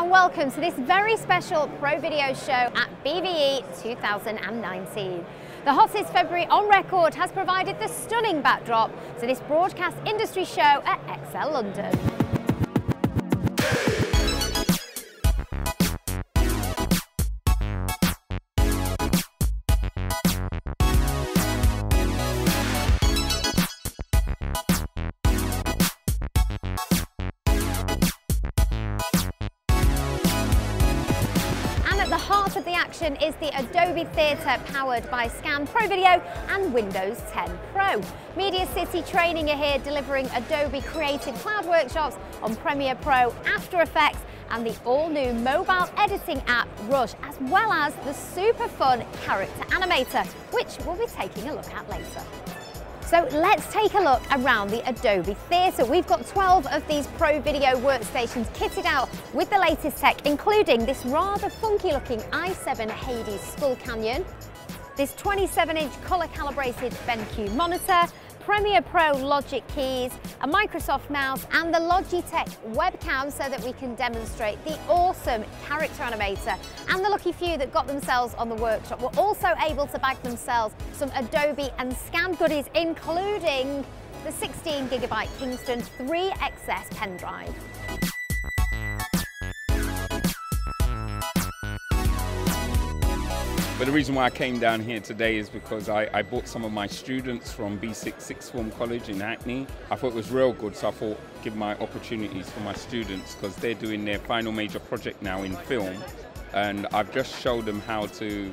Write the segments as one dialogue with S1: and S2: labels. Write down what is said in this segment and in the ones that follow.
S1: and welcome to this very special Pro Video show at BVE 2019. The hottest February on record has provided the stunning backdrop to this broadcast industry show at Excel London. The heart of the action is the Adobe Theatre, powered by Scan Pro Video and Windows 10 Pro. Media City Training are here delivering Adobe Creative Cloud workshops on Premiere Pro, After Effects and the all-new mobile editing app Rush, as well as the super fun Character Animator, which we'll be taking a look at later. So let's take a look around the Adobe Theatre. We've got 12 of these Pro Video workstations kitted out with the latest tech, including this rather funky looking i7 Hades Skull Canyon, this 27-inch color calibrated BenQ monitor, Premiere Pro Logic keys, a Microsoft mouse and the Logitech webcam so that we can demonstrate the awesome Character Animator. And the lucky few that got themselves on the workshop were also able to bag themselves some Adobe and Scan goodies, including the 16GB Kingston 3XS pen drive.
S2: But the reason why I came down here today is because I bought some of my students from B6 Sixth Form College in Hackney. I thought it was real good, so I thought give my opportunities for my students because they're doing their final major project now in film, and I've just showed them how to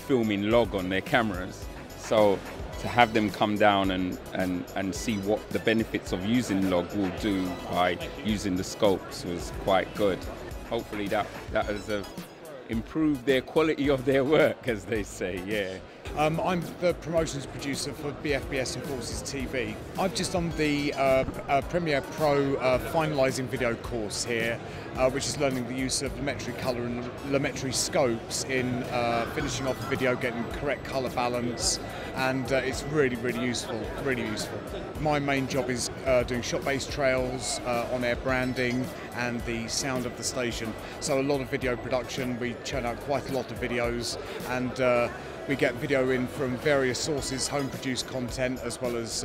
S2: film in log on their cameras. So to have them come down and see what the benefits of using log will do by using the scopes was quite good. Hopefully that has improve their quality of their work, as they say, yeah.
S3: I'm the promotions producer for BFBS and Forces TV. I've just done the Premiere Pro finalising video course here, which is learning the use of Lumetri colour and Lumetri scopes in finishing off a video, getting correct colour balance, and it's really, really useful, really useful. My main job is doing shot-based trails, on-air branding, and the sound of the station. So a lot of video production, we churn out quite a lot of videos, and we get video in from various sources, home-produced content, as well as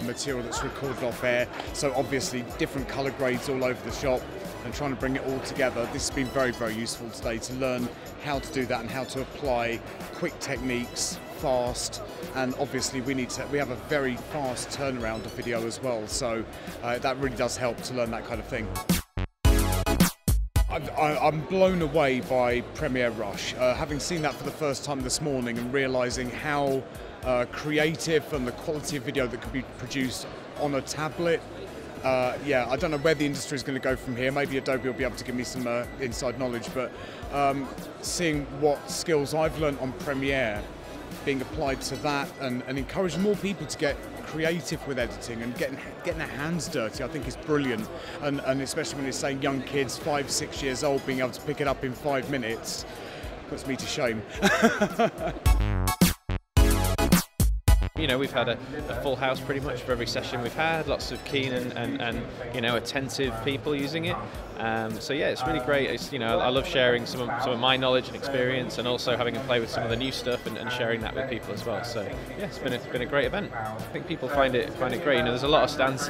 S3: material that's recorded off-air. So obviously different colour grades all over the shop, and trying to bring it all together. This has been very, very useful today to learn how to do that and how to apply quick techniques, fast, and obviously we have a very fast turnaround of video as well. So that really does help to learn that kind of thing. I'm blown away by Premiere Rush, having seen that for the first time this morning and realising how creative and the quality of video that can be produced on a tablet. Yeah, I don't know where the industry is going to go from here. Maybe Adobe will be able to give me some inside knowledge, but seeing what skills I've learned on Premiere being applied to that and encourage more people to get creative with editing and getting their hands dirty, I think is brilliant. And especially when you're saying young kids, 5, 6 years old, being able to pick it up in 5 minutes, puts me to shame.
S4: You know, we've had a full house pretty much for every session we've had, lots of keen and you know, attentive people using it. So yeah, it's really great. It's, you know, I love sharing some of my knowledge and experience, and also having a play with some of the new stuff and sharing that with people as well. So yeah, it's been a great event. I think people find it great. You know, there's a lot of stands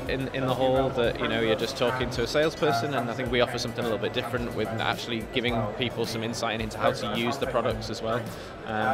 S4: in the hall that, you know, you're just talking to a salesperson, and I think we offer something a little bit different with actually giving people some insight into how to use the products as well.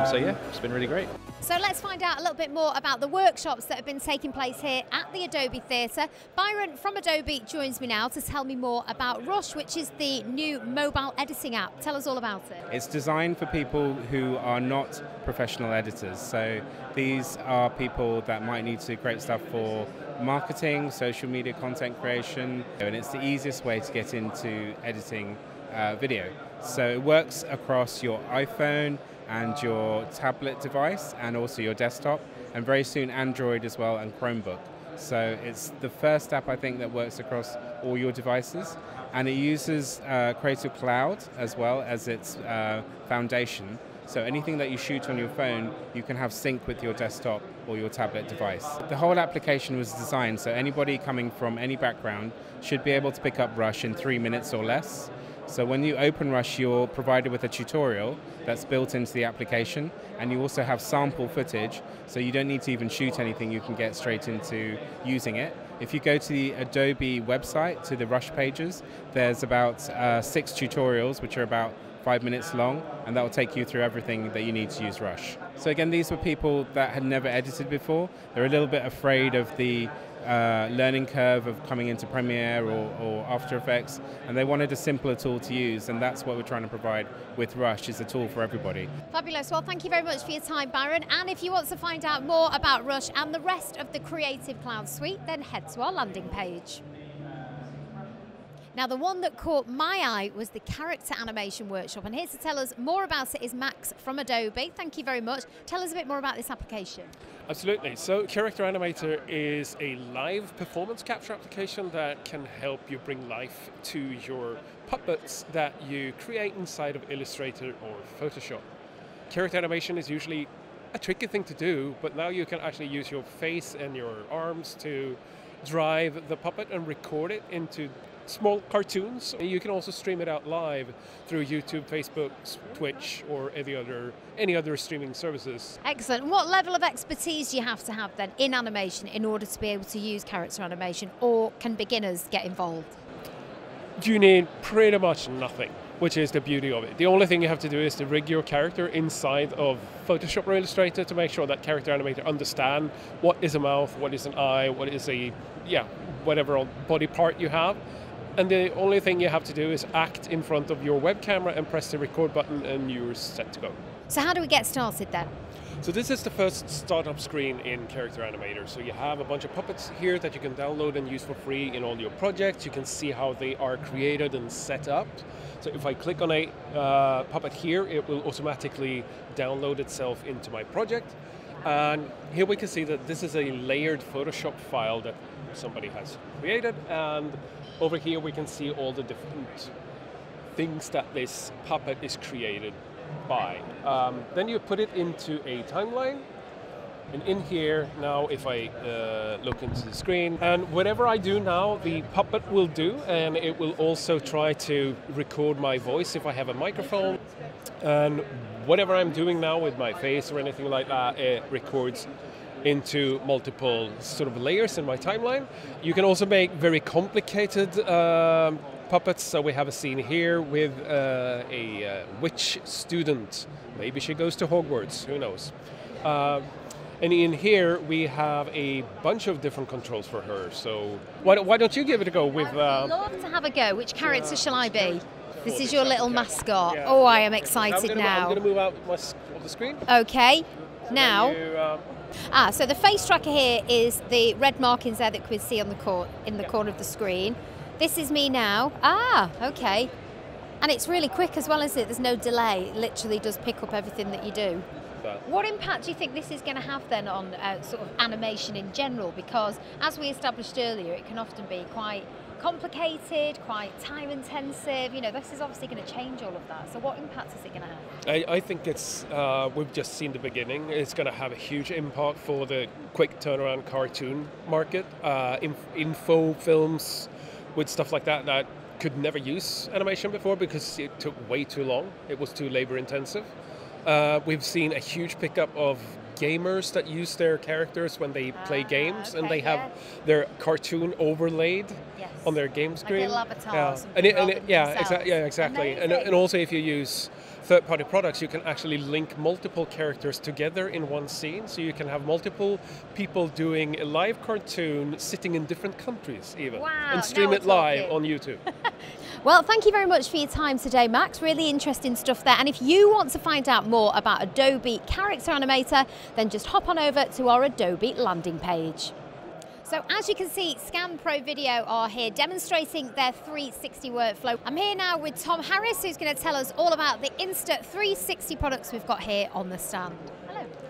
S4: So yeah, it's been really great.
S1: So let's find out a little bit more about the workshops that have been taking place here at the Adobe Theatre. Byron from Adobe joins me now to tell me more about Rush, which is the new mobile editing app. Tell us all about it.
S5: It's designed for people who are not professional editors. So these are people that might need to create stuff for marketing, social media content creation, and it's the easiest way to get into editing video. So it works across your iPhone and your tablet device and also your desktop, and very soon Android as well and Chromebook. So it's the first app I think that works across all your devices, and it uses Creative Cloud as well as its foundation. So anything that you shoot on your phone, you can have sync with your desktop or your tablet device. The whole application was designed so anybody coming from any background should be able to pick up Rush in 3 minutes or less. So when you open Rush, you're provided with a tutorial that's built into the application, and you also have sample footage, so you don't need to even shoot anything, you can get straight into using it. If you go to the Adobe website, to the Rush pages, there's about 6 tutorials, which are about 5 minutes long, and that will take you through everything that you need to use Rush. So again, these were people that had never edited before. They're a little bit afraid of the learning curve of coming into Premiere or After Effects, and they wanted a simpler tool to use, and that's what we're trying to provide with Rush, is a tool for everybody.
S1: Fabulous. Well, thank you very much for your time, Baron. And if you want to find out more about Rush and the rest of the Creative Cloud suite, then head to our landing page. Now, the one that caught my eye was the character animation workshop, and here to tell us more about it is Max from Adobe. Thank you very much. Tell us a bit more about this application.
S6: Absolutely. So Character Animator is a live performance capture application that can help you bring life to your puppets that you create inside of Illustrator or Photoshop. Character animation is usually a tricky thing to do, but now you can actually use your face and your arms to drive the puppet and record it into small cartoons. You can also stream it out live through YouTube, Facebook, Twitch, or any other streaming services.
S1: Excellent. What level of expertise do you have to have then in animation in order to be able to use character animation, or can beginners get involved?
S6: You need pretty much nothing, which is the beauty of it. The only thing you have to do is to rig your character inside of Photoshop or Illustrator to make sure that Character Animator understands what is a mouth, what is an eye, what is whatever body part you have. And the only thing you have to do is act in front of your web camera and press the record button, and you're set to go.
S1: So how do we get started then?
S6: So this is the first startup screen in Character Animator. So you have a bunch of puppets here that you can download and use for free in all your projects. You can see how they are created and set up. So if I click on a puppet here, it will automatically download itself into my project. And here we can see that this is a layered Photoshop file that somebody has created, and over here we can see all the different things that this puppet is created by. Then you put it into a timeline, and in here now if I look into the screen, and whatever I do now the puppet will do, and it will also try to record my voice if I have a microphone, and whatever I'm doing now with my face or anything like that, it records into multiple sort of layers in my timeline. You can also make very complicated puppets. So we have a scene here with a witch student. Maybe she goes to Hogwarts, who knows. And in here we have a bunch of different controls for her. So why don't you give it a go with...
S1: I'd love to have a go. Which character shall I be? This is your little mascot.
S6: Yeah.
S1: Oh, I am excited now.
S6: I'm going to move out of the screen.
S1: Okay, now... so the face tracker here is the red markings there that we see on the corner of the screen. This is me now. Okay. And it's really quick as well, isn't it? There's no delay. It literally does pick up everything that you do. What impact do you think this is going to have then on sort of animation in general? Because as we established earlier, it can often be quite complicated, quite time intensive. You know, this is obviously going to change all of that. So what impact is it going to have?
S6: I think it's, we've just seen the beginning. It's going to have a huge impact for the quick turnaround cartoon market. Info films with stuff like that could never use animation before because it took way too long. It was too labor intensive. We've seen a huge pickup of gamers that use their characters when they play games, and they have their cartoon overlaid on their game screen.
S1: Like little avatars.
S6: Exactly. And also, if you use third-party products, you can actually link multiple characters together in one scene, so you can have multiple people doing a live cartoon sitting in different countries even, and stream it live on YouTube.
S1: Well, thank you very much for your time today, Max. Really interesting stuff there. And if you want to find out more about Adobe Character Animator, then just hop on over to our Adobe landing page. So as you can see, Scan Pro Video are here demonstrating their 360 workflow. I'm here now with Tom Harris, who's going to tell us all about the Insta360 products we've got here on the stand.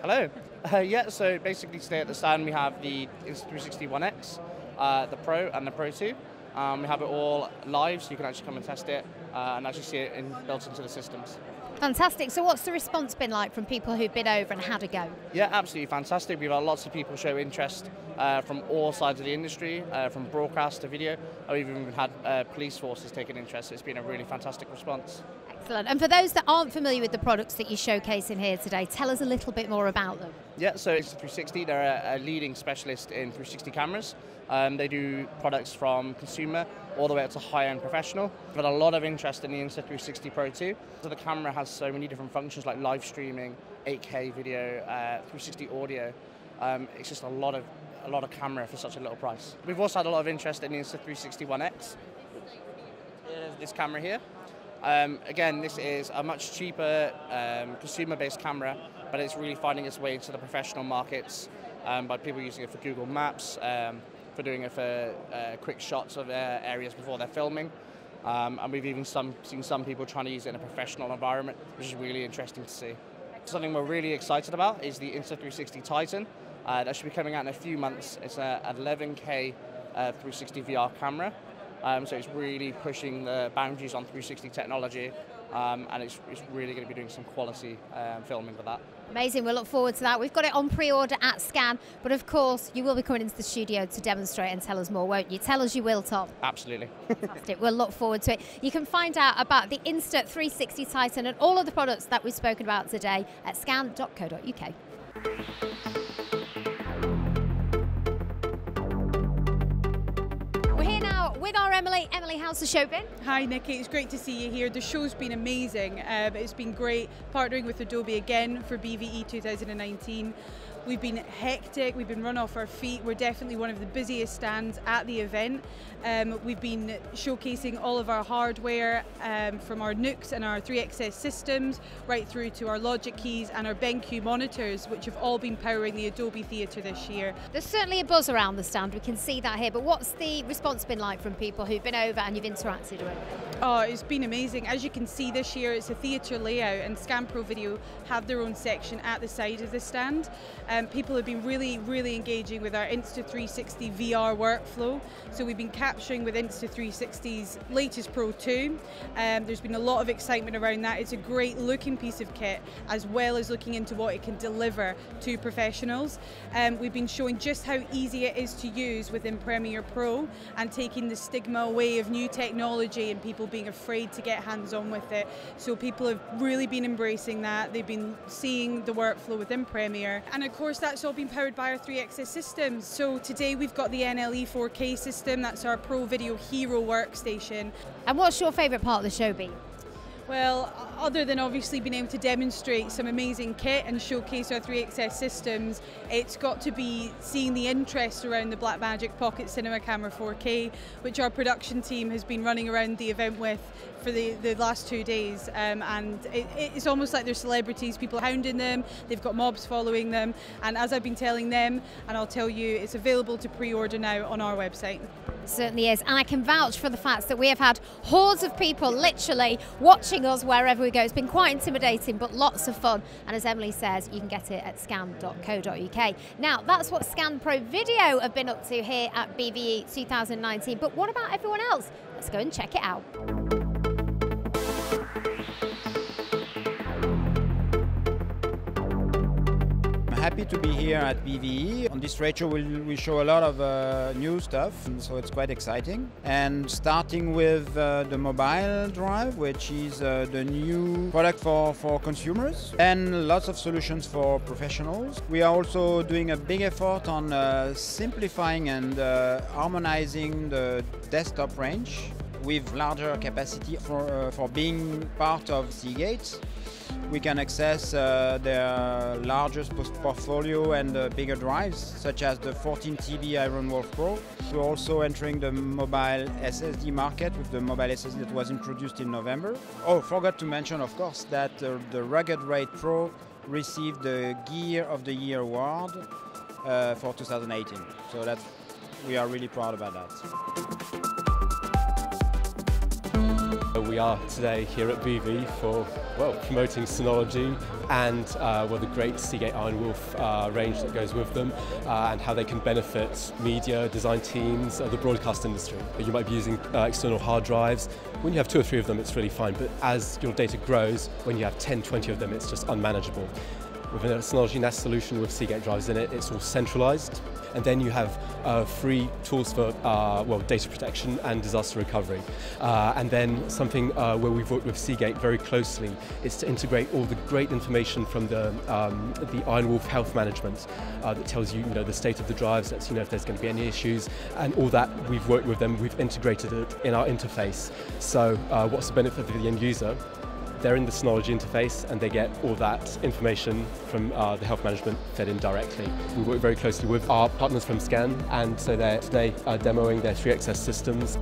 S1: Hello.
S7: Hello. So basically today at the stand we have the Insta360 One X, the Pro and the Pro 2. We have it all live, so you can actually come and test it and actually see it built into the systems.
S1: Fantastic. So what's the response been like from people who've been over and had a go?
S7: Yeah, absolutely fantastic. We've had lots of people show interest from all sides of the industry, from broadcast to video. We've even had police forces taking interest. It's been a really fantastic response.
S1: Excellent. And for those that aren't familiar with the products that you're showcasing here today, tell us a little bit more about them.
S7: Yeah, so Insta360, they're a leading specialist in 360 cameras. They do products from consumer all the way up to high-end professional. We've had a lot of interest in the Insta360 Pro 2. So the camera has so many different functions like live streaming, 8K video, 360 audio. It's just a lot of camera for such a little price. We've also had a lot of interest in the Insta360 One X. This camera here. Again, this is a much cheaper consumer-based camera, but it's really finding its way into the professional markets by people using it for Google Maps, for doing it for quick shots of areas before they're filming. And we've even seen some people trying to use it in a professional environment, which is really interesting to see. Something we're really excited about is the Insta360 Titan. That should be coming out in a few months. It's an 11K 360 VR camera. So it's really pushing the boundaries on 360 technology, and it's really going to be doing some quality filming with that.
S1: Amazing, we'll look forward to that. We've got it on pre-order at Scan, but of course you will be coming into the studio to demonstrate and tell us more, won't you? Tell us you will, Tom.
S7: Absolutely.
S1: Fantastic, we'll look forward to it. You can find out about the Insta360 Titan and all of the products that we've spoken about today at scan.co.uk. With our Emily. Emily, how's the show been?
S8: Hi Nikki, it's great to see you here. The show's been amazing. It's been great partnering with Adobe again for BVE 2019. We've been hectic, we've been run off our feet. We're definitely one of the busiest stands at the event. We've been showcasing all of our hardware from our Nux and our 3XS systems right through to our Logic keys and our BenQ monitors, which have all been powering the Adobe Theatre this year.
S1: There's certainly a buzz around the stand, we can see that here, but what's the response been like from people who've been over and you've interacted with?
S8: Oh, it's been amazing. As you can see this year, it's a theatre layout, and Scan Pro Video have their own section at the side of the stand. People have been really engaging with our Insta360 VR workflow. So we've been capturing with Insta360's latest Pro 2. There's been a lot of excitement around that. It's a great looking piece of kit, as well as looking into what it can deliver to professionals. We've been showing just how easy it is to use within Premiere Pro and taking the stigma away of new technology and people being afraid to get hands-on with it. So people have really been embracing that. They've been seeing the workflow within Premiere. And of course, that's all been powered by our 3XS systems. So today we've got the NLE 4K system. That's our Pro Video Hero workstation.
S1: And what's your favourite part of the show been?
S8: Well, other than obviously being able to demonstrate some amazing kit and showcase our 3XS systems, it's got to be seeing the interest around the Blackmagic Pocket Cinema Camera 4K, which our production team has been running around the event with for the last 2 days. And it's almost like they're celebrities, people hounding them, they've got mobs following them. And as I've been telling them, and I'll tell you, it's available to pre-order now on our website.
S1: It certainly is, and I can vouch for the fact that we have had hordes of people literally watching us wherever we go. It's been quite intimidating, but lots of fun. And as Emily says, you can get it at scan.co.uk. Now, that's what Scan Pro Video have been up to here at BVE 2019. But what about everyone else? Let's go and check it out.
S9: Happy to be here at BVE. On this trade show we'll show a lot of new stuff, and so it's quite exciting. And starting with the mobile drive, which is the new product for consumers, and lots of solutions for professionals. We are also doing a big effort on simplifying and harmonizing the desktop range with larger capacity for being part of Seagate. We can access their largest portfolio and bigger drives, such as the 14 TB Iron Wolf Pro. We're also entering the mobile SSD market with the mobile SSD that was introduced in November. Oh, forgot to mention, of course, that the Rugged Raid Pro received the Gear of the Year award for 2018. So we are really proud about that.
S10: We are today here at BV for, well, promoting Synology and the great Seagate Iron Wolf range that goes with them, and how they can benefit media, design teams, the broadcast industry. You might be using external hard drives. When you have 2 or 3 of them, it's really fine, but as your data grows, when you have 10, 20 of them, it's just unmanageable. With a Synology NAS solution with Seagate drives in it, it's all centralized. And then you have free tools for data protection and disaster recovery. And then something where we've worked with Seagate very closely is to integrate all the great information from the Iron Wolf health management that tells you, the state of the drives, lets you know if there's going to be any issues, and all that we've worked with them, we've integrated it in our interface. So what's the benefit for the end user? They're in the Synology interface and they get all that information from the health management fed in directly. We work very closely with our partners from SCAN, and so they're today demoing their 3XS systems.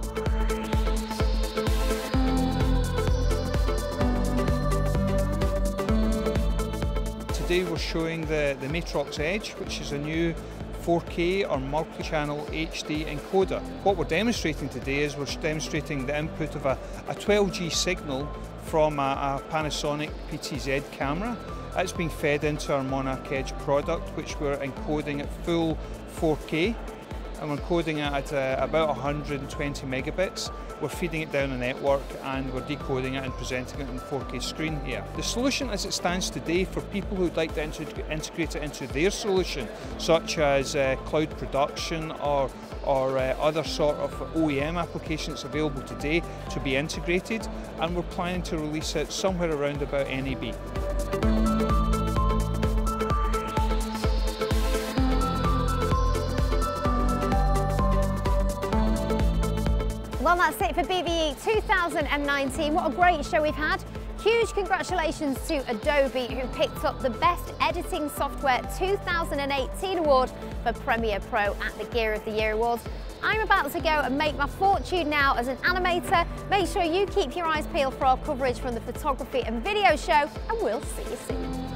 S11: Today we're showing the Matrox Edge, which is a new 4K or multi-channel HD encoder. What we're demonstrating today is we're demonstrating the input of a 12G signal from a Panasonic PTZ camera. It's being fed into our Monarch Edge product, which we're encoding at full 4K, and we're encoding it at about 120 megabits. We're feeding it down a network and we're decoding it and presenting it on 4K screen here. The solution as it stands today for people who'd like to integrate it into their solution, such as cloud production or other sort of OEM applications available today to be integrated, and we're planning to release it somewhere around about NAB.
S1: Well, that's it for BVE 2019. What a great show we've had. Huge congratulations to Adobe, who picked up the Best Editing Software 2018 award for Premiere Pro at the Gear of the Year Awards. I'm about to go and make my fortune now as an animator. Make sure you keep your eyes peeled for our coverage from the photography and video show, and we'll see you soon.